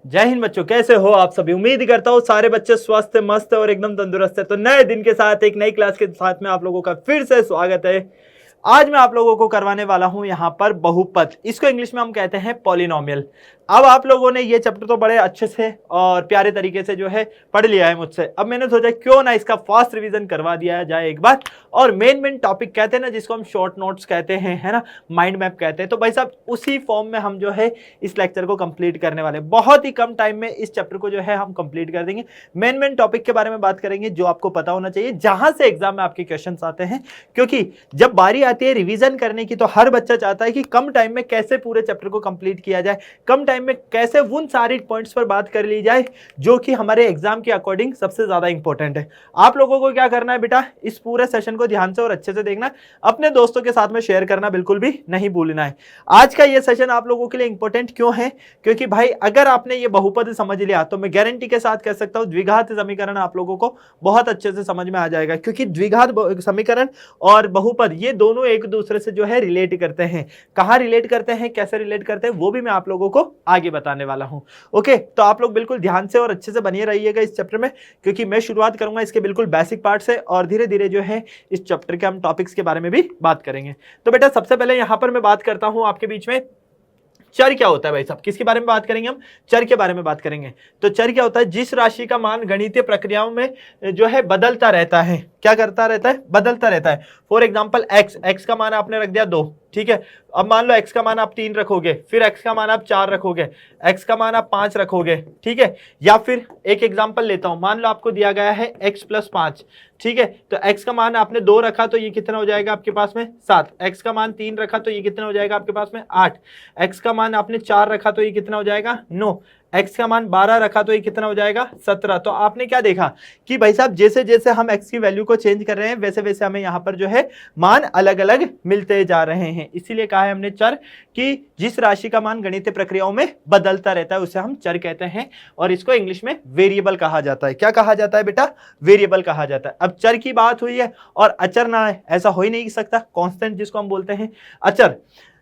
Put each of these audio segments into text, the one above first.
जय हिंद बच्चों, कैसे हो आप सभी। उम्मीद करता हूँ सारे बच्चे स्वस्थ मस्त और एकदम तंदुरुस्त है। तो नए दिन के साथ एक नई क्लास के साथ में आप लोगों का फिर से स्वागत है। आज मैं आप लोगों को करवाने वाला हूं यहाँ पर बहुपद, इसको इंग्लिश में हम कहते हैं पॉलिनोमियल। अब आप लोगों ने ये चैप्टर तो बड़े अच्छे से और प्यारे तरीके से जो है पढ़ लिया है मुझसे। अब मैंने सोचा क्यों ना इसका फास्ट रिवीजन करवा दिया जाए एक बार। और मेन टॉपिक कहते हैं ना, जिसको हम शॉर्ट नोट्स कहते हैं, है ना, माइंड मैप कहते हैं। तो भाई साहब उसी फॉर्म में हम जो है इस लेक्चर को कंप्लीट करने वाले, बहुत ही कम टाइम में इस चैप्टर को जो है हम कंप्लीट कर देंगे। मेन टॉपिक के बारे में बात करेंगे जो आपको पता होना चाहिए, जहां से एग्जाम में आपके क्वेश्चन आते हैं। क्योंकि जब बारी आती है रिवीजन करने की तो हर बच्चा चाहता है कि कम टाइम में कैसे पूरे चैप्टर को कंप्लीट किया जाए, कम टाइम में कैसे उन सारी पॉइंट्स पर बात कर ली जाए जो कि हमारे एग्जाम के अकॉर्डिंग सबसे ज्यादा इंपॉर्टेंट है। आप लोगों को क्या करना है बेटा, इस पूरे सेशन को ध्यान से और अच्छे से देखना, अपने दोस्तों के साथ में शेयर करना बिल्कुल भी नहीं भूलना है। आज का ये सेशन आप लोगों के लिए इंपॉर्टेंट क्यों है, क्योंकि भाई अगर आपने ये बहुपद समझ लिया तो मैं गारंटी के साथ कह सकता हूं द्विघात समीकरण आप लोगों को बहुत अच्छे से समझ में आ जाएगा। क्योंकि द्विघात समीकरण और बहुपद ये दोनों एक दूसरे से जो है रिलेट करते हैं। कहां रिलेट करते हैं, कैसे रिलेट करते हैं, वो भी मैं आप लोगों को आगे बताने वाला हूं। ओके, तो आप लोग बिल्कुल ध्यान से और अच्छे से बने रहिएगा इस चैप्टर में, क्योंकि मैं शुरुआत करूंगा इसके बिल्कुल बेसिक पार्ट से और धीरे धीरे जो है इस चैप्टर के हम टॉपिक्स के बारे में भी बात करेंगे। तो बेटा सबसे पहले यहां पर मैं बात करता हूं आपके बीच में, चर क्या होता है भाई साहब। किसके बारे में बात करेंगे हम, चर के बारे में बात करेंगे। तो चर क्या होता है, जिस राशि का मान गणितीय प्रक्रियाओं में जो है बदलता रहता है। क्या करता रहता है, बदलता रहता है। फॉर एग्जांपल एक्स का मान आपने रख दिया 2, ठीक है। अब मान लो एक्स का मान आप 3 रखोगे, फिर एक्स का मान आप 4 रखोगे, एक्स का मान आप 5 रखोगे, ठीक है। या फिर एक एग्जांपल लेता हूं, मान लो आपको दिया गया है x + 5, ठीक है। तो x का मान आपने 2 रखा तो ये कितना हो जाएगा आपके पास में 7, x का मान 3 रखा तो ये कितना हो जाएगा आपके पास में 8, x का मान आपने 4 रखा तो ये कितना हो जाएगा 9, x का मान 12 रखा तो ये कितना हो जाएगा 17। तो आपने क्या देखा कि भाई साहब जैसे जैसे हम x की वैल्यू को चेंज कर रहे हैं वैसे वैसे हमें यहाँ पर जो है मान अलग अलग मिलते जा रहे हैं। इसीलिए कहा है हमने चर कि जिस राशि का मान गणितीय प्रक्रियाओं में बदलता रहता है उसे हम चर कहते हैं, और इसको इंग्लिश में वेरिएबल कहा जाता है। क्या कहा जाता है बेटा, वेरिएबल कहा जाता है। अब चर की बात हुई है और अचर ना है, ऐसा हो ही नहीं सकता। कांस्टेंट जिसको हम बोलते हैं, अचर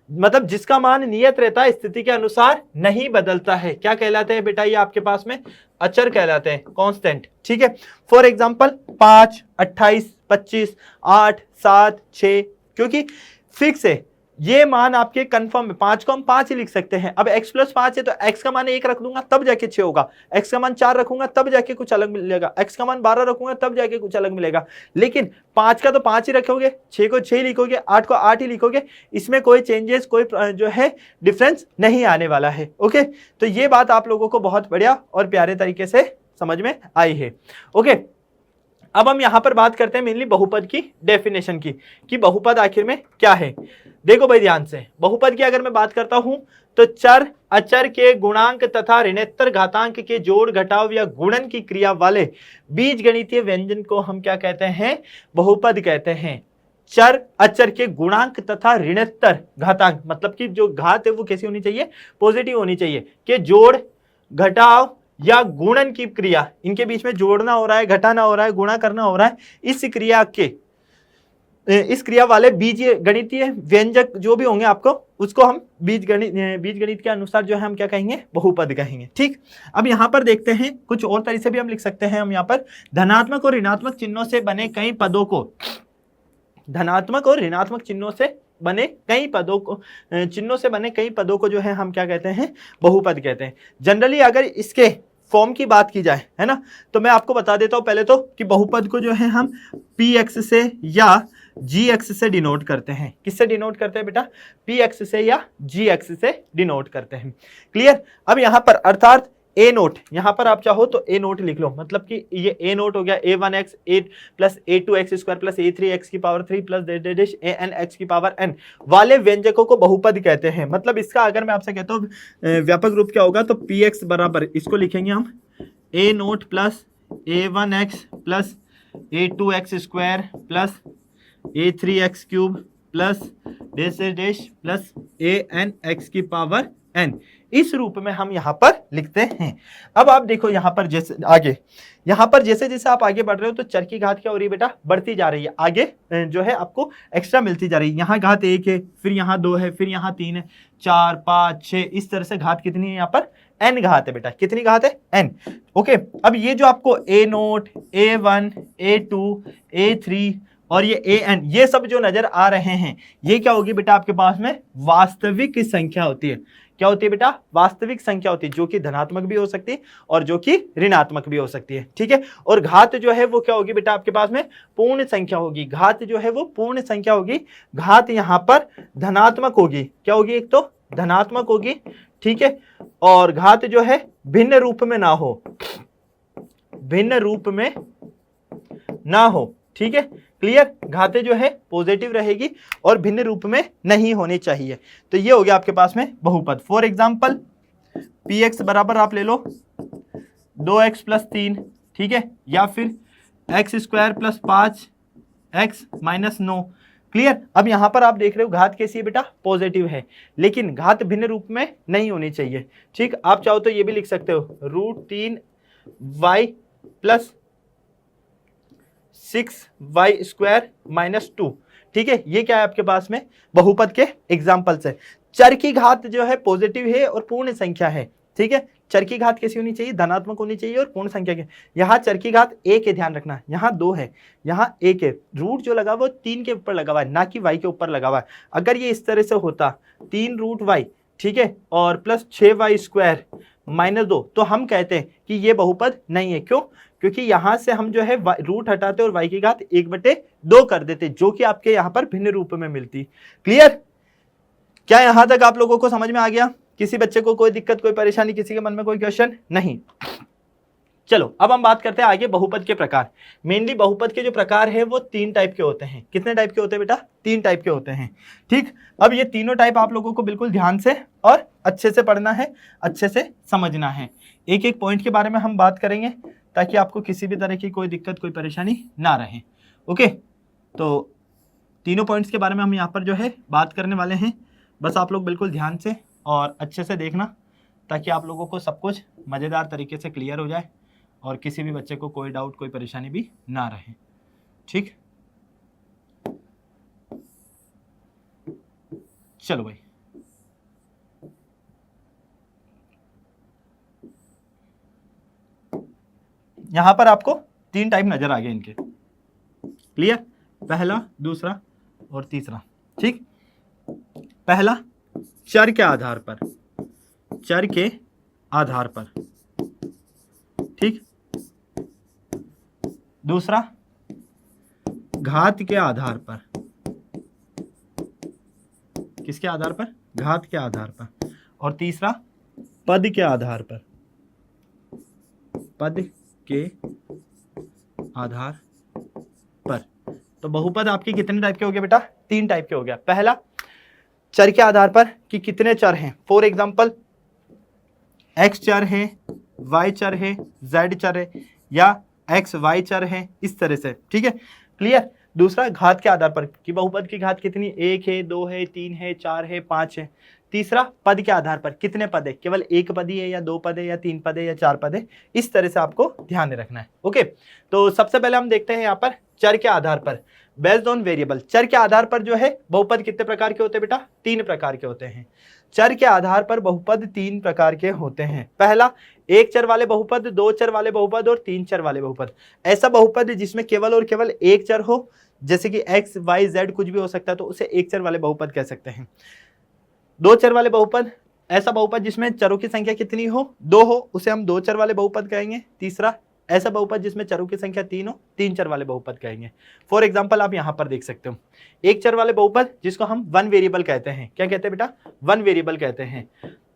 मतलब जिसका मान नियत रहता है, स्थिति के अनुसार नहीं बदलता है। क्या कहलाते हैं बेटा, ये आपके पास में अचर कहलाते हैं, कांस्टेंट, ठीक है। फॉर एग्जांपल 5, 28, 25, 8, 7, 6, क्योंकि फिक्स है ये मान आपके कंफर्म है। 5 को हम 5 ही लिख सकते हैं। अब x + 5 है तो x का मान 1 रख दूंगा तब जाके 6 होगा, x का मान 4 रखूंगा तब जाके कुछ अलग मिलेगा, x का मान 12 रखूंगा तब जाके कुछ अलग मिलेगा। लेकिन 5 का तो 5 ही रखोगे, 6 को 6 लिखोगे, 8 को 8 ही लिखोगे, इसमें कोई चेंजेस कोई जो है डिफरेंस नहीं आने वाला है। ओके, तो ये बात आप लोगों को बहुत बढ़िया और प्यारे तरीके से समझ में आई है। ओके, अब हम यहां पर बात करते हैं मेनली बहुपद की डेफिनेशन की, कि बहुपद आखिर में क्या है। देखो भाई ध्यान से, बहुपद की अगर मैं बात करता हूं तो चर अचर के गुणांक तथा ऋणोत्तर घातांक के जोड़ घटाव या गुणन की क्रिया वाले बीज गणितीय व्यंजन को हम क्या कहते हैं, बहुपद कहते हैं। चर अचर के गुणांक तथा ऋणोत्तर घातांक, मतलब कि जो घात है वो कैसी होनी चाहिए, पॉजिटिव होनी चाहिए, के जोड़ घटाव या गुणन की क्रिया, इनके बीच में जोड़ना हो रहा है, घटाना हो रहा है, गुणा करना हो रहा है, इस क्रिया वाले बीज गणितीय व्यंजक जो भी होंगे आपको, उसको हम बीज गणित के अनुसार जो है हम क्या कहेंगे, बहुपद कहेंगे। ठीक, अब यहां पर देखते हैं कुछ और तरीके से भी हम लिख सकते हैं। हम यहां पर धनात्मक और ऋणात्मक चिन्हों से बने कई पदों को, धनात्मक और ऋणात्मक चिन्हों से बने कई पदों को, चिन्हों से बने कई पदों को जो है हम क्या कहते हैं, बहुपद कहते हैं। जनरली अगर इसके फॉर्म की बात की जाए, है ना, तो मैं आपको बता देता हूं पहले तो कि बहुपद को जो है हम px से या gx से डिनोट करते हैं। किससे डिनोट करते हैं बेटा, px से या gx से डिनोट करते हैं। क्लियर। अब यहां पर अर्थात ए नोट, यहां पर आप चाहो तो ए नोट लिख लो, मतलब कि ये ए नोट हो गया a1x + a2x² + a3x की पावर 3 + an(x की पावर n) वाले व्यंजकों को बहुपद कहते हैं। मतलब इसका अगर मैं आपसे कहता हूं व्यापक रूप क्या होगा, तो px बराबर इसको लिखेंगे हम a note + a1x + a2x² + a3x³ + an(x की पावर n), इस रूप में हम यहाँ पर लिखते हैं। अब आप देखो यहाँ पर जैसे आगे, यहाँ पर जैसे जैसे आप आगे बढ़ रहे हो तो चर की घात क्या हो रही है बेटा, बढ़ती जा रही है, आगे जो है आपको एक्स्ट्रा मिलती जा रही है। यहाँ घात 1 है, फिर यहाँ 2 है, फिर यहाँ 3 है, 4 5 6, इस तरह से घात कितनी है यहाँ पर, n घात है बेटा। कितनी घात है, n। ओके, अब ये जो आपको a0, a1, a2, a3 और ये an, ये सब जो नजर आ रहे हैं, ये क्या होगी बेटा आपके पास में, वास्तविक संख्या होती है। क्या होती है बेटा, वास्तविक संख्या होती है, जो कि धनात्मक भी हो सकती है और जो कि ऋणात्मक भी हो सकती है। ठीक है, और घात जो है वो क्या होगी बेटा आपके पास में, पूर्ण संख्या होगी। घात जो है वो पूर्ण संख्या होगी। घात यहाँ पर धनात्मक होगी। क्या होगी, एक तो धनात्मक होगी, ठीक है, और घात जो है भिन्न रूप में ना हो, भिन्न रूप में ना हो। ठीक है, क्लियर। घातें जो है पॉजिटिव रहेगी और भिन्न रूप में नहीं होनी चाहिए। तो ये हो गया आपके पास में बहुपद। फॉर एग्जांपल px बराबर आप ले लो 2x + 3, ठीक है, या फिर x² + 5x - 9। क्लियर। अब यहां पर आप देख रहे हो घात कैसी है बेटा, पॉजिटिव है, लेकिन घात भिन्न रूप में नहीं होनी चाहिए। ठीक, आप चाहो तो ये भी लिख सकते हो √3y + 6y² - 2। ठीक है, ये क्या है आपके पास में, बहुपद के एग्जाम्पल्स है। चर की घात जो है पॉजिटिव है और पूर्ण संख्या है। ठीक है, चर की घात कैसी होनी चाहिए, धनात्मक होनी चाहिए और पूर्ण संख्या के। यहाँ चर की घात 1 है, ध्यान रखना, यहाँ 2 है, यहाँ 1 है। रूट जो लगा वो 3 के ऊपर लगा हुआ है, ना कि y के ऊपर लगा हुआ है। अगर ये इस तरह से होता 3√y, ठीक है, और प्लस 6y² - 2, तो हम कहते हैं कि ये बहुपद नहीं है। क्यों, क्योंकि यहां से हम जो है रूट हटाते और y की घात 1/2 कर देते, जो कि आपके यहां पर भिन्न रूप में मिलती। क्लियर। क्या यहां तक आप लोगों को समझ में आ गया? किसी बच्चे को कोई दिक्कत, कोई परेशानी, किसी के मन में कोई क्वेश्चन नहीं? चलो अब हम बात करते हैं आगे बहुपद के प्रकार। मेनली बहुपद के जो प्रकार है वो 3 टाइप के होते हैं। कितने टाइप के होते हैं बेटा, 3 टाइप के होते हैं। ठीक, अब ये तीनों टाइप आप लोगों को बिल्कुल ध्यान से और अच्छे से पढ़ना है, अच्छे से समझना है। एक एक पॉइंट के बारे में हम बात करेंगे ताकि आपको किसी भी तरह की कोई दिक्कत, कोई परेशानी ना रहे। ओके, तो तीनों पॉइंट्स के बारे में हम यहाँ पर जो है बात करने वाले हैं। बस आप लोग बिल्कुल ध्यान से और अच्छे से देखना ताकि आप लोगों को सब कुछ मज़ेदार तरीके से क्लियर हो जाए और किसी भी बच्चे को कोई डाउट, कोई परेशानी भी ना रहे। ठीक, चलो भाई। यहां पर आपको 3 टाइप नजर आ गए इनके। क्लियर, पहला, दूसरा और तीसरा। ठीक, पहला चर के आधार पर, चर के आधार पर। ठीक, दूसरा घात के आधार पर। किसके आधार पर, घात के आधार पर। और तीसरा पद के आधार पर, पद के आधार पर। तो बहुपद आपके कितने टाइप के हो गए बेटा, 3 टाइप के हो गया। पहला चर के आधार पर कि कितने चर हैं। फॉर एग्जांपल x चर है, y चर है, z चर है, या x y चर है, इस तरह से। ठीक है, क्लियर। दूसरा घात के आधार पर कि बहुपद की घात कितनी, 1 है, 2 है, 3 है, 4 है, 5 है। तीसरा पद के आधार पर कितने पद है, केवल 1 पद ही है, या 2 पद है, या 3 पद है, या 4 पद है। इस तरह से आपको ध्यान में रखना है। ओके, तो सबसे पहले हम देखते हैं यहाँ पर चर के आधार पर, बेस्ड ऑन वेरिएबल। चर के आधार पर जो है बहुपद कितने प्रकार के होते हैं बेटा, 3 प्रकार के होते हैं। चर के आधार पर बहुपद 3 प्रकार के होते हैं। पहला 1 चर वाले बहुपद, 2 चर वाले बहुपद और 3 चर वाले बहुपद। ऐसा बहुपद जिसमें केवल और केवल 1 चर हो, जैसे कि x, y, z कुछ भी हो सकता है, तो उसे 1 चर वाले बहुपद कह सकते हैं। 2 चर वाले बहुपद, ऐसा बहुपद जिसमें चरों की संख्या कितनी हो, 2 हो, उसे हम 2 चर वाले बहुपद कहेंगे। तीसरा ऐसा बहुपद जिसमें चरों की संख्या 3 हो, 3 चर वाले बहुपद कहेंगे। फॉर एग्जांपल आप यहां पर देख सकते हो 1 चर वाले बहुपद जिसको हम 1 वेरिएबल कहते हैं। क्या कहते हैं बेटा, 1 वेरिएबल कहते हैं।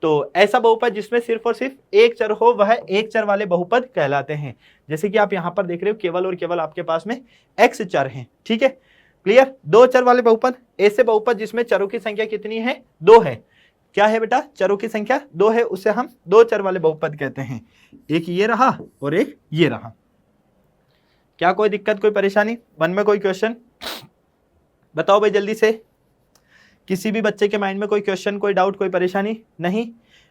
तो ऐसा बहुपद जिसमें सिर्फ और सिर्फ 1 चर हो, वह 1 चर वाले बहुपद कहलाते हैं। जैसे कि आप यहां पर देख रहे हो केवल और केवल आपके पास में x चर हैं। ठीक है, क्लियर। 2 चर वाले बहुपद, ऐसे बहुपद जिसमें चरों की संख्या कितनी है, 2 है। क्या है बेटा, चरों की संख्या 2 है, उसे हम 2 चर वाले बहुपद कहते हैं। एक ये रहा और एक ये रहा। क्या कोई दिक्कत, कोई परेशानी, मन में कोई क्वेश्चन बताओ भाई जल्दी से। किसी भी बच्चे के माइंड में कोई क्वेश्चन, कोई डाउट, कोई परेशानी नहीं?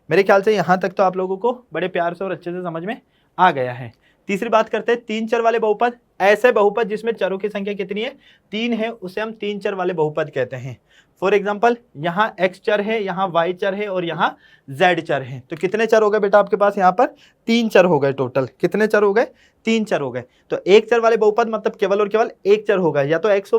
मेरे ख्याल से यहाँ तक तो आप लोगों को बड़े प्यार से और अच्छे से समझ में आ गया है। तीसरी बात करते हैं तीन चर वाले बहुपद। ऐसे बहुपद जिसमें चरों की संख्या कितनी है, 3 है, उसे हम तीन चर वाले बहुपद कहते हैं। फॉर एग्जाम्पल यहाँ x चर है, यहाँ y चर है और यहाँ z चर है। तो कितने चर हो गए बेटा आपके पास यहाँ पर, 3 चर हो गए टोटल। कितने चर हो गए, 3 चर हो गए। तो एक चर वाले बहुपद मतलब केवल और केवल एक चर होगा, या तो x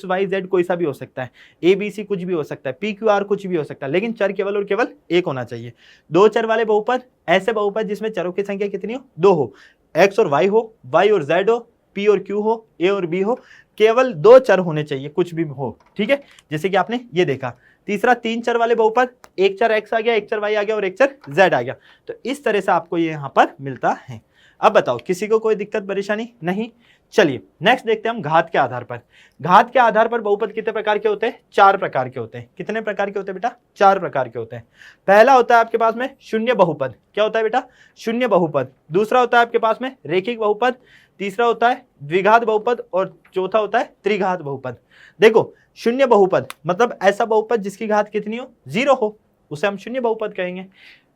y z कोई सा भी हो सकता है, a b c कुछ भी हो सकता है, p q r कुछ भी हो सकता है, लेकिन चर केवल और केवल एक होना चाहिए। दो चर वाले बहुपद, ऐसे बहुपद जिसमें चरों की संख्या कितनी हो, 2 हो, x और y हो, y और z हो, p और q हो, a और b हो, केवल 2 चर होने चाहिए, कुछ भी हो, ठीक है, जैसे कि आपने ये देखा। तीसरा तीन चर वाले बहुपद, एक चर x आ गया, एक चर y आ गया और एक चर z आ गया। तो इस तरह से आपको ये यहाँ पर मिलता है। अब बताओ किसी को कोई दिक्कत परेशानी नहीं। चलिए नेक्स्ट देखते हैं हम घात के आधार पर। घात के आधार पर बहुपद कितने प्रकार के होते हैं, 4 प्रकार के होते हैं। कितने प्रकार के होते हैं बेटा, 4 प्रकार के होते हैं। पहला होता है आपके पास में शून्य बहुपद। क्या होता है बेटा, शून्य बहुपद। दूसरा होता है आपके पास में रेखिक बहुपद। तीसरा होता है द्विघात बहुपद और चौथा होता है त्रिघात बहुपद। देखो शून्य बहुपद मतलब ऐसा बहुपद जिसकी घात कितनी हो, 0 हो, उसे हम शून्य बहुपद कहेंगे।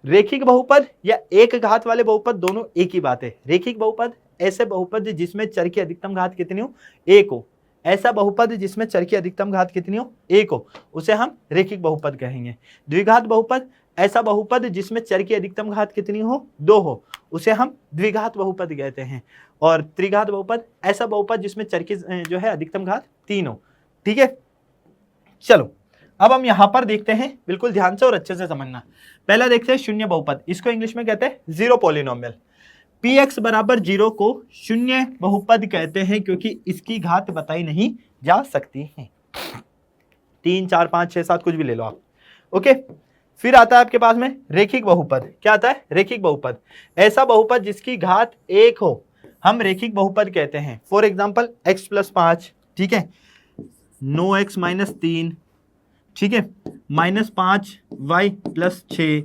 रेखिक बहुपद या एक घात वाले बहुपद दोनों एक ही बात है। रेखिक बहुपद ऐसे बहुपद जिसमें चर की अधिकतम घात कितनी हो, 1 हो। ऐसा बहुपद जिसमें चर की अधिकतम घात कितनी हो, 1 हो, उसे हम रेखिक बहुपद कहेंगे। द्विघात बहुपद ऐसा बहुपद जिसमें चर की अधिकतम घात कितनी हो, 2 हो, उसे हम द्विघात बहुपद कहते हैं। और त्रिघात बहुपद ऐसा बहुपद जिसमें चर की जो है अधिकतम घात 3 हो। ठीक है, चलो अब हम यहां पर देखते हैं, बिल्कुल ध्यान से और अच्छे से समझना। पहला देखते हैं शून्य बहुपद, इसको इंग्लिश में कहते हैं जीरो पॉलिनोमियल। px बराबर 0 को शून्य बहुपद कहते हैं क्योंकि इसकी घात बताई नहीं जा सकती है। 3 4 5 6 7 कुछ भी ले लो आप। ओके, फिर आता है आपके पास में रेखिक बहुपद। क्या आता है, रेखिक बहुपद ऐसा बहुपद जिसकी घात 1 हो, हम रेखिक बहुपद कहते हैं। फॉर एग्जाम्पल x + 5, ठीक है, 9x - 3, ठीक है, -5y + 6।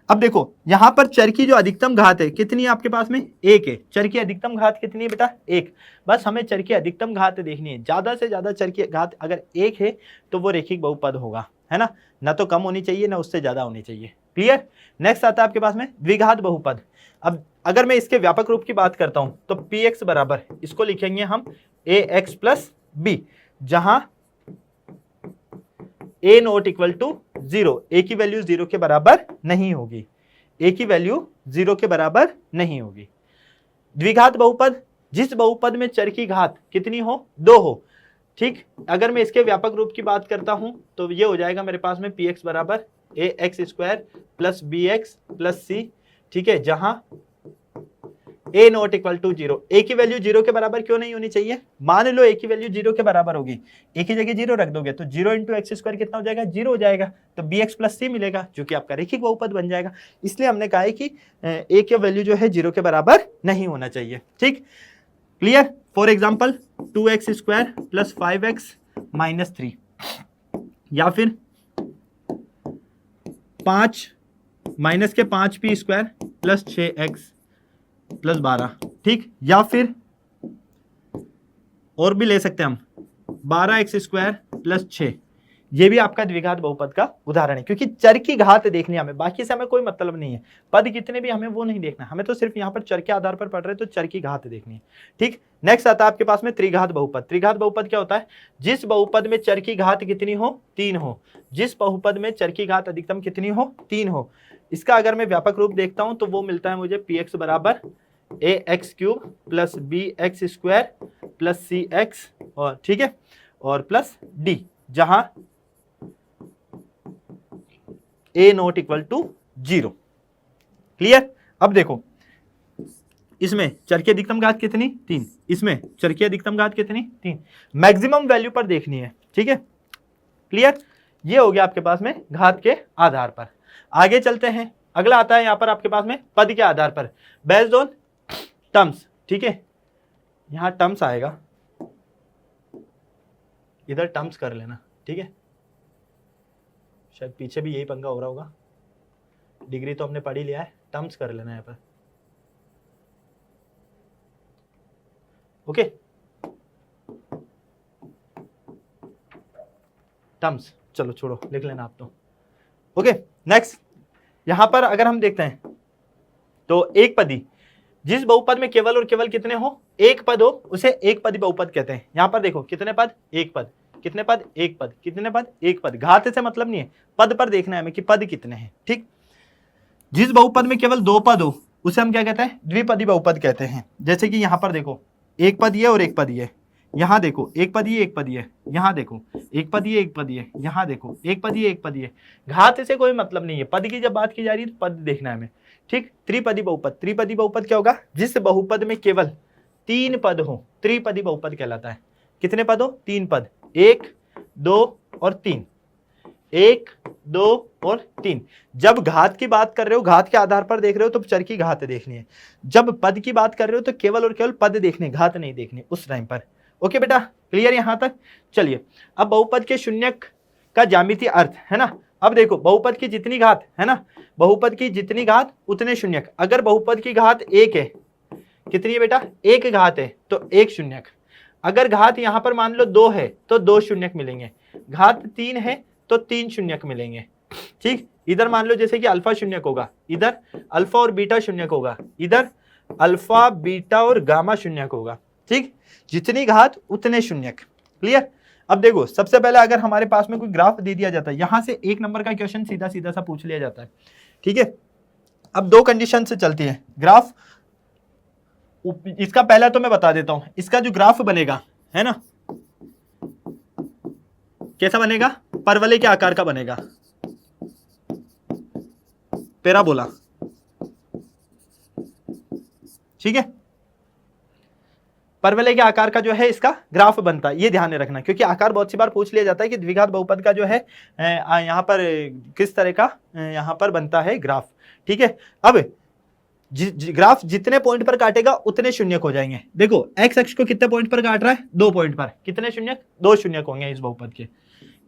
अब देखो यहां पर चर की जो अधिकतम घात है कितनी है आपके पास में, 1 है। चर की अधिकतम घात कितनी है बेटा, 1। बस हमें चर की अधिकतम घात देखनी है। ज्यादा से ज्यादा चर की घात अगर 1 है तो वो रेखिक बहुपद होगा, है ना तो कम होनी चाहिए ना उससे ज्यादा होनी चाहिए। क्लियर। नेक्स्ट आता है आपके पास में द्विघात बहुपद। अब अगर मैं इसके व्यापक रूप की बात करता हूं तो px बराबर, इसको लिखेंगे हम ax + b, जहां a not equal to 0, a की वैल्यू 0 के बराबर नहीं होगी, a की वैल्यू 0 के बराबर नहीं होगी। द्विघात बहुपद जिस बहुपद में चर की घात कितनी हो, 2 हो। ठीक, अगर मैं इसके व्यापक रूप की बात करता हूं तो ये हो जाएगा मेरे पास में px बराबर ax² + bx + c, ठीक है, जहां a not equal to 0। a की वैल्यू 0 के बराबर क्यों नहीं होनी चाहिए, मान लो a की वैल्यू 0 के बराबर होगी, a की जगह 0 रख दोगे तो 0 × x² कितना हो जाएगा, 0 हो जाएगा, तो bx + c मिलेगा जो कि आपका रेखिक बहुपद बन जाएगा। इसलिए हमने कहा है कि a की वैल्यू जो है 0 के बराबर नहीं होना चाहिए। ठीक, clear. For example 2x² + 5x - 3, या फिर 5 -5p² + 6x + 12, ठीक, या फिर और भी ले सकते हैं हम 12x² + 6। ये भी आपका द्विघात बहुपद का उदाहरण है, क्योंकि चर की घात देखनी है हमें, बाकी से हमें कोई मतलब नहीं है, पद कितने भी हमें वो नहीं देखना, हमें तो सिर्फ यहाँ पर चर के आधार पर पढ़ रहे हैं तो चर की घात देखनी है। ठीक, नेक्स्ट आता है आपके पास में त्रिघात बहुपद। त्रिघात बहुपद क्या होता है, जिस बहुपद में चर की घात कितनी हो, 3 हो। जिस बहुपद में चर की घात अधिकतम कितनी हो, 3 हो। इसका अगर मैं व्यापक रूप देखता हूं तो वो मिलता है मुझे px बराबर ax³ + bx² + cx, और ठीक है, और प्लस d, जहां a not equal to 0। Clear. अब देखो इसमें चर की अधिकतम घात कितनी, 3, इसमें चर की अधिकतम घात कितनी, 3। मैक्सिमम वैल्यू पर देखनी है, ठीक है, क्लियर। ये हो गया आपके पास में घात के आधार पर। आगे चलते हैं, अगला आता है यहां पर आपके पास में पद के आधार पर, बेस्ड ऑन टर्म्स। ठीक है, यहां टर्म्स आएगा, इधर टर्म्स कर लेना, ठीक है, शायद पीछे भी यही पंगा हो रहा होगा, डिग्री तो हमने पढ़ ही लिया है, टर्म्स कर लेना यहाँ पर। ओके, टर्म्स, चलो छोड़ो, लिख लेना आप तो। ओके, नेक्स्ट यहां पर अगर हम देखते हैं तो एक पदी, जिस बहुपद में केवल और केवल कितने हो, एक पद हो, उसे एक पदी बहुपद कहते हैं। यहां पर देखो कितने पद, एक पद, कितने पद, एक पद, कितने पद, एक पद। घात से मतलब नहीं है, पद पर देखना है हमें कि पद कितने हैं। ठीक, जिस बहुपद में केवल दो पद हो उसे हम क्या कहते हैं, द्विपदी बहुपद कहते हैं। जैसे कि यहां पर देखो एक पद ये और एक पद ये, यहां देखो एक पद ये एक पद ये, यहां देखो एक पद ये एक पद ये, यहां देखो एक पद ये एक पद ये। घात से कोई मतलब नहीं है, पद की जब बात की जा रही है तो पद देखना है हमें। ठीक, त्रिपदी बहुपद, त्रिपदी बहुपद क्या होगा, जिस बहुपद में केवल तीन पद हो, त्रिपदी बहुपद कहलाता है। कितने पद हो, तीन पद, एक, दो और तीन, एक, दो और तीन। जब घात की बात कर रहे हो, घात के आधार पर देख रहे हो तो चर की घात देखनी है। जब पद की बात कर रहे हो तो केवल और केवल पद देखने, घात नहीं देखनी उस टाइम पर। ओके बेटा, क्लियर यहां तक। चलिए अब बहुपद के शून्यक का ज्यामितीय अर्थ है ना। अब देखो बहुपद की जितनी घात है ना, बहुपद की जितनी घात उतने शून्यक। अगर बहुपद की घात एक है, कितनी है बेटा, एक घात है तो एक शून्यक। अगर घात यहां पर मान लो दो है तो दो शून्यक मिलेंगे, घात तीन है तो तीन शून्यक मिलेंगे। ठीक, इधर मान लो जैसे कि अल्फा शून्यक होगा, इधर अल्फा और बीटा शून्यक होगा, इधर अल्फा बीटा और गामा शून्यक होगा। ठीक, जितनी घात उतने शून्यक। क्लियर। अब देखो सबसे पहले अगर हमारे पास में कोई ग्राफ दे दिया जाता है, यहां से एक नंबर का क्वेश्चन सीधा सीधा सा पूछ लिया जाता है। ठीक है, अब दो कंडीशन से चलती है ग्राफ। इसका पहला तो मैं बता देता हूं, इसका जो ग्राफ बनेगा है ना, कैसा बनेगा, परवलय के आकार का बनेगा, पैराबोला। ठीक है, परवलय के आकार का जो है इसका ग्राफ बनता है, ये ध्यान में रखना, क्योंकि आकार बहुत सी बार पूछ लिया जाता है कि द्विघात बहुपद का जो है यहां पर किस तरह का यहां पर बनता है ग्राफ। ठीक है, अब ग्राफ जितने पॉइंट पर काटेगा उतने शून्यक हो जाएंगे। देखो एक्स अक्ष को कितने पॉइंट पर काट रहा है, दो पॉइंट पर, कितने शून्यक, दो शून्यक होंगे इस बहुपद के।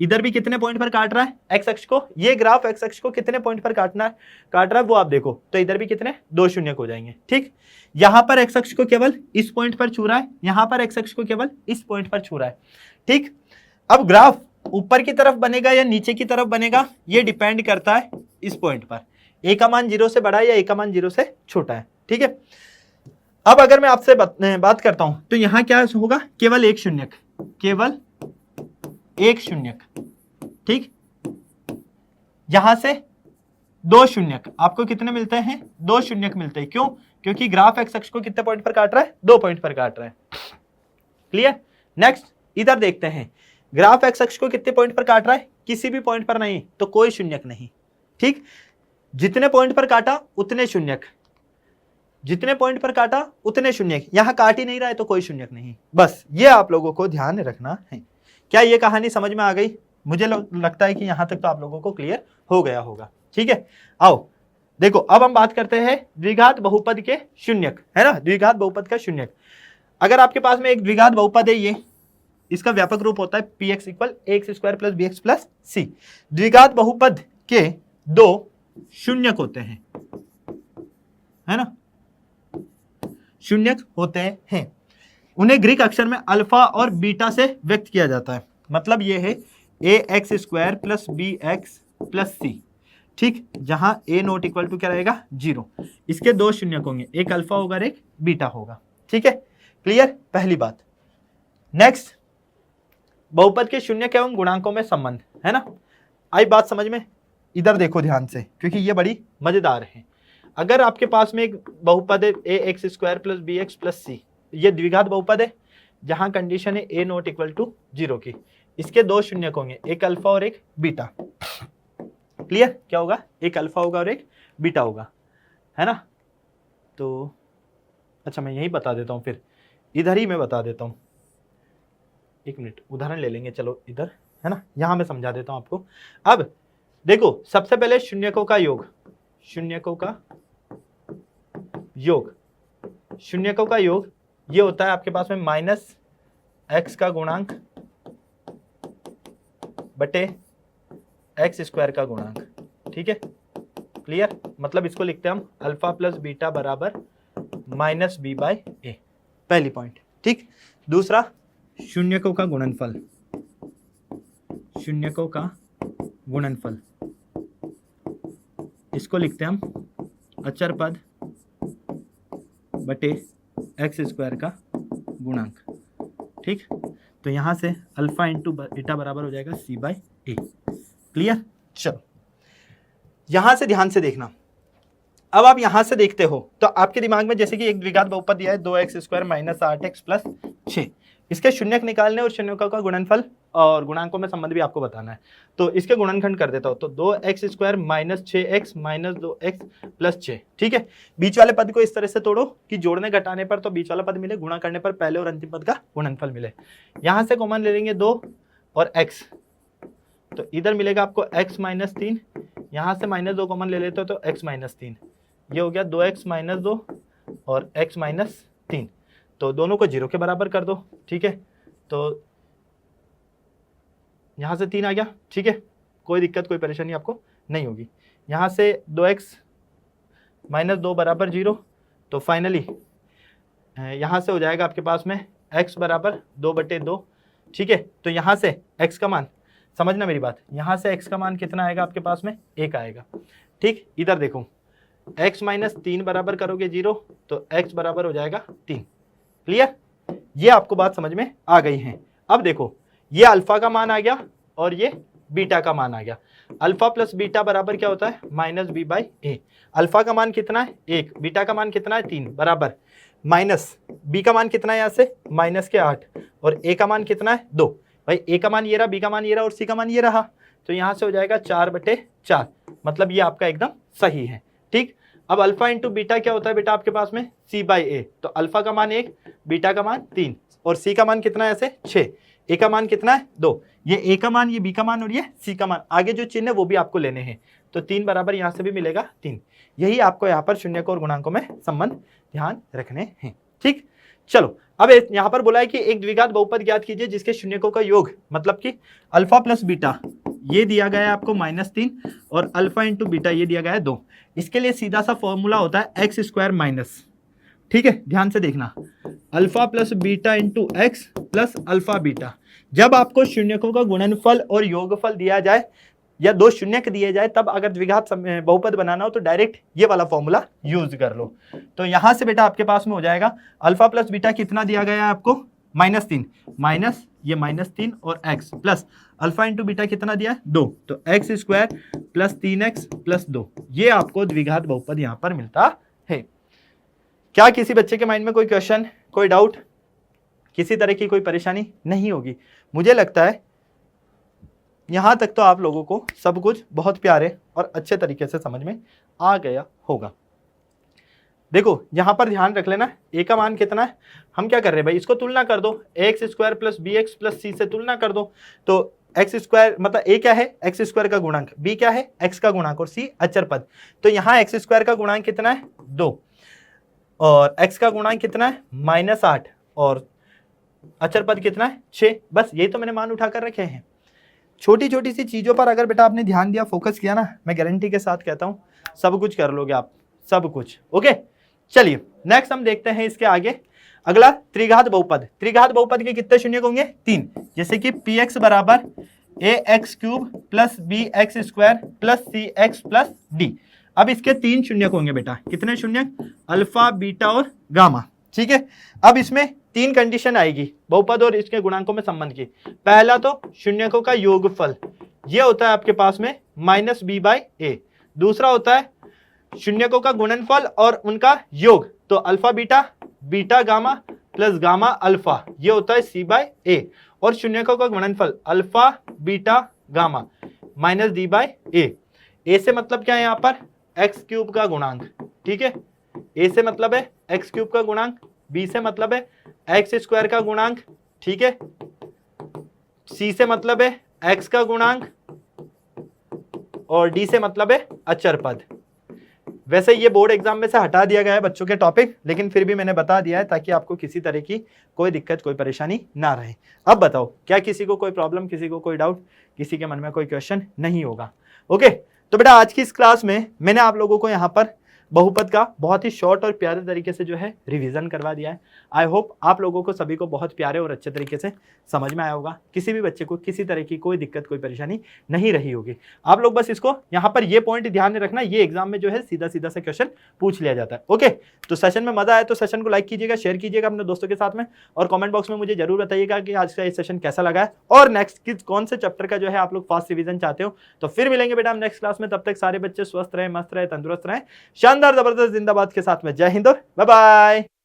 इधर भी कितने पॉइंट पर काट रहा है एक्स अक्ष को, ये ग्राफ एक्स अक्ष को कितने पॉइंट पर काट रहा है वो आप देखो, तो इधर भी कितने, दो शून्यक हो जाएंगे। ठीक, यहां पर एक्स अक्ष को केवल इस पॉइंट पर छू रहा है, यहां पर एक्स अक्ष को केवल इस पॉइंट पर छू रहा है। ठीक, अब ग्राफ ऊपर की तरफ बनेगा या नीचे की तरफ बनेगा, ये डिपेंड करता है इस पॉइंट पर, ए का मान 0 से बड़ा है या ए का मान 0 से छोटा है। ठीक है, अब अगर मैं आपसे बात करता हूं तो यहां क्या होगा, केवल एक शून्यक, केवल एक शून्यक। ठीक, यहां से दो शून्यक, आपको कितने मिलते हैं, दो शून्यक मिलते हैं। क्यों, क्योंकि ग्राफ एक्स अक्ष को कितने पॉइंट पर काट रहा है, दो पॉइंट पर काट रहा है। क्लियर। नेक्स्ट इधर देखते हैं, ग्राफ एक्स अक्ष को कितने पॉइंट पर काट रहा है, किसी भी पॉइंट पर नहीं, तो कोई शून्यक नहीं। ठीक, जितने पॉइंट पर काटा उतने शून्यक, जितने पॉइंट पर काटा उतने शून्यक, यहां काट ही नहीं रहा है तो कोई शून्यक नहीं। बस ये आप लोगों को ध्यान रखना है। क्या ये कहानी समझ में आ गई? मुझे लगता है कि यहां तक तो आप लोगों को क्लियर हो गया होगा। ठीक है, आओ देखो अब हम बात करते हैं द्विघात बहुपद के शून्यक, है ना, द्विघात बहुपद का शून्यक। अगर आपके पास में एक द्विघात बहुपद है, ये इसका व्यापक रूप होता है p x equal a x square plus b x plus c. द्विघात बहुपद के दो शून्यक होते हैं, है ना, शून्यक होते हैं। उन्हें ग्रीक अक्षर में अल्फा और बीटा से व्यक्त किया जाता है। मतलब ये है a x square plus b x plus c. ठीक, जहां ए नॉट इक्वल टू क्या रहेगा, 0। इसके दो शून्यक होंगे, एक अल्फा होगा और एक बीटा होगा। ठीक है, क्लियर, पहली बात। नेक्स्ट, बहुपद के शून्यक एवं गुणांकों में संबंध, है ना। आई बात समझ में? इधर देखो ध्यान से, क्योंकि ये बड़ी मजेदार है। अगर आपके पास में एक बहुपद है a x square plus b x plus c, ये द्विघात बहुपद है जहां कंडीशन है ए नॉट इक्वल टू 0 की। इसके दो शून्यक होंगे, एक अल्फा और एक बीटा। क्लियर, क्या होगा, एक अल्फा होगा और एक बीटा होगा, है ना। तो अच्छा मैं यही बता देता हूं, फिर इधर ही मैं बता देता हूं। एक मिनट, उदाहरण ले लेंगे, चलो इधर, है ना, यहां मैं समझा देता हूं आपको। अब देखो सबसे पहले शून्यकों का योग, शून्यकों का योग, शून्यकों का योग ये होता है आपके पास में माइनस एक्स का गुणांक बटे एक्स स्क्वायर का गुणांक। ठीक है, क्लियर। मतलब इसको लिखते हैं हम अल्फा प्लस बीटा बराबर माइनस बी बाय ए, पहली पॉइंट। ठीक, दूसरा शून्यकों का गुणनफल, शून्यकों का गुणनफल, इसको लिखते हैं हम अचर पद बटे एक्स स्क्वायर का गुणांक, ठीक। तो यहाँ से अल्फा इंटू बीटा बराबर हो जाएगा सी बाई ए। क्लियर? चलो यहाँ से ध्यान से देखना। अब आप यहाँ से देखते हो तो आपके दिमाग में जैसे कि एक द्विघात बहुपद दिया है 2x square minus 8x plus 6, इसके शून्यक निकालने और शून्यकों का गुणनफल और गुणांकों में संबंध भी आपको बताना है। तो इसके गुणनखंड कर देता हूं, तो 2x square minus 6x minus 2x plus 6, ठीक है। बीच वाले पद को इस तरह से तोड़ो कि जोड़ने घटाने पर तो बीच वाला पद मिले, गुणा करने पर पहले और अंतिम पद का गुणनफल मिले। यहां से कॉमन ले लेंगे 2 और x, तो इधर मिलेगा आपको x माइनस 3, यहां से माइनस 2 कॉमन ले लेते हो तो x माइनस 3, ये हो गया 2x माइनस 2 और x माइनस 3, तो दोनों को 0 के बराबर कर दो, ठीक है। तो यहाँ से 3 आ गया, ठीक है, कोई दिक्कत कोई परेशानी आपको नहीं होगी। यहाँ से 2x माइनस 2 बराबर 0, तो फाइनली यहाँ से हो जाएगा आपके पास में x बराबर 2/2, ठीक है। तो यहाँ से x का मान, समझना मेरी बात, यहाँ से x का मान कितना आएगा आपके पास में 1 आएगा, ठीक। इधर देखो x माइनस 3 बराबर करोगे 0, तो x बराबर हो जाएगा 3। क्लियर? ये आपको बात समझ में आ गई है। अब देखो ये अल्फा का मान आ गया और ये बीटा का मान आ गया। अल्फा प्लस बीटा बराबर क्या होता है minus b by a. Alpha का मान कितना है 1, बीटा का मान कितना है 3, बराबर माइनस बी का मान कितना है यहाँ से माइनस के 8 और ए का मान कितना है 2। भाई ए का मान ये रहा, बी का मान ये रहा और सी का मान ये रहा, तो यहाँ से हो जाएगा 4/4, मतलब ये आपका एकदम सही है, ठीक। अब अल्फा इंटू बीटा क्या होता है बेटा आपके पास में सी बाई ए, तो अल्फा का मान 1, बीटा का मान 3 और सी का मान कितना है ऐसे 6, ए का मान कितना है 2, ये ए का मान, ये बी का मान और ये सी का मान, आगे जो चिन्ह है वो भी आपको लेने हैं। तो 3 बराबर यहाँ से भी मिलेगा 3। यही आपको यहाँ पर शून्यकों और गुणांकों में संबंध ध्यान रखने हैं, ठीक। चलो अब यहाँ पर बोला है कि एक द्विघात बहुपद ज्ञात कीजिए जिसके शून्यकों का योग, मतलब कि अल्फा प्लस बीटा ये दिया गया है आपको -3 और अल्फा इंटू बीटा ये दिया गया है 2। इसके लिए सीधा सा फॉर्मूला होता है एक्स स्क्वायर माइनस, ठीक है, ध्यान से देखना, alpha plus beta into x plus alpha beta. जब आपको शून्यकों का गुणनफल और योगफल दिया जाए या 2 शून्यक दिए जाए, तब अगर द्विघात बहुपद बनाना हो तो डायरेक्ट ये वाला फॉर्मूला यूज कर लो। तो यहां से बेटा आपके पास में हो जाएगा अल्फा प्लस बीटा कितना दिया गया है आपको -3, माइनस ये -3 और x plus alpha into beta कितना दिया है 2, तो x square plus 3x plus 2, ये आपको द्विघात बहुपद यहां पर मिलता है। क्या किसी बच्चे के माइंड में कोई क्वेश्चन, कोई डाउट, किसी तरह की कोई परेशानी नहीं होगी? मुझे लगता है यहां तक तो आप लोगों को सब कुछ बहुत प्यारे और अच्छे तरीके से समझ में आ गया होगा। देखो यहां पर ध्यान रख लेना, ए का मान कितना है, हम क्या कर रहे हैं भाई, इसको तुलना कर दो, x square plus b x plus c से तुलना कर दो। तो एक्स स्क्वायर मतलब ए क्या है एक्स स्क्वायर का गुणांक, बी क्या है एक्स का गुणांक और सी अचर पद। तो यहाँ एक्स स्क्वायर का गुणांक कितना है 2 और एक्स का गुणांक कितना है -8 और अचर पद कितना है 6। बस यही तो मैंने मान उठा कर रखे हैं। छोटी छोटी सी चीजों पर अगर बेटा आपने ध्यान दिया, फोकस किया ना, मैं गारंटी के साथ कहता हूँ सब कुछ कर लोगे आप, सब कुछ। ओके चलिए नेक्स्ट हम देखते हैं इसके आगे अगला त्रिघात बहुपद। त्रिघात बहुपद के कितने शून्य होंगे 3, जैसे कि पी एक्स बराबर ax³ plus bx square plus cx plus d। अब इसके 3 शून्यक होंगे बेटा, कितने शून्यक, अल्फा बीटा और गामा, ठीक है। अब इसमें 3 कंडीशन आएगी बहुपद और इसके गुणांकों में संबंध की। पहला तो शून्यकों का योगफल, ये होता है आपके पास में -b/a। दूसरा होता है शून्यकों का गुणनफल और उनका योग, तो alpha beta beta gamma plus gamma alpha, ये होता है c/a। और शून्यकों का गुणनफल alpha beta gamma -d/a। a से मतलब क्या है यहाँ पर x³ का गुणांक, ठीक है, a से मतलब है x³ का गुणांक, b से मतलब है एक्स स्क्वायर का गुणांक, ठीक है, c से मतलब है x का गुणांक और d से मतलब है अचर पद। वैसे ये बोर्ड एग्जाम में से हटा दिया गया है बच्चों के टॉपिक, लेकिन फिर भी मैंने बता दिया है ताकि आपको किसी तरह की कोई दिक्कत कोई परेशानी ना रहे। अब बताओ क्या किसी को कोई प्रॉब्लम, किसी को कोई डाउट, किसी के मन में कोई क्वेश्चन नहीं होगा? ओके तो बेटा आज की इस क्लास में मैंने आप लोगों को यहाँ पर बहुपद का बहुत ही शॉर्ट और प्यारे तरीके से जो है रिवीजन करवा दिया है। आई होप आप लोगों को सभी को बहुत प्यारे और अच्छे तरीके से समझ में आया होगा, किसी भी बच्चे को किसी तरह की कोई दिक्कत कोई परेशानी नहीं रही होगी। आप लोग बस इसको यहाँ पर ये पॉइंट ध्यान में रखना, ये एग्जाम में जो है सीधा सीधा से क्वेश्चन पूछ लिया जाता है। ओके, तो सेशन में मजा आया तो सेशन को लाइक कीजिएगा, शेयर कीजिएगा अपने दोस्तों के साथ में, और कमेंट बॉक्स में मुझे जरूर बताइएगा कि आज का ये सेशन कैसा लगा है और नेक्स्ट किस कौन से चैप्टर का जो है आप लोग फास्ट रिवीजन चाहते हो। तो फिर मिलेंगे बेटा हम नेक्स्ट क्लास में, तब तक सारे बच्चे स्वस्थ रहे, मस्त रहे, तंदुरुस्त रहे, शानदार जबरदस्त जिंदाबाद के साथ में। जय हिंद और बाय बाय।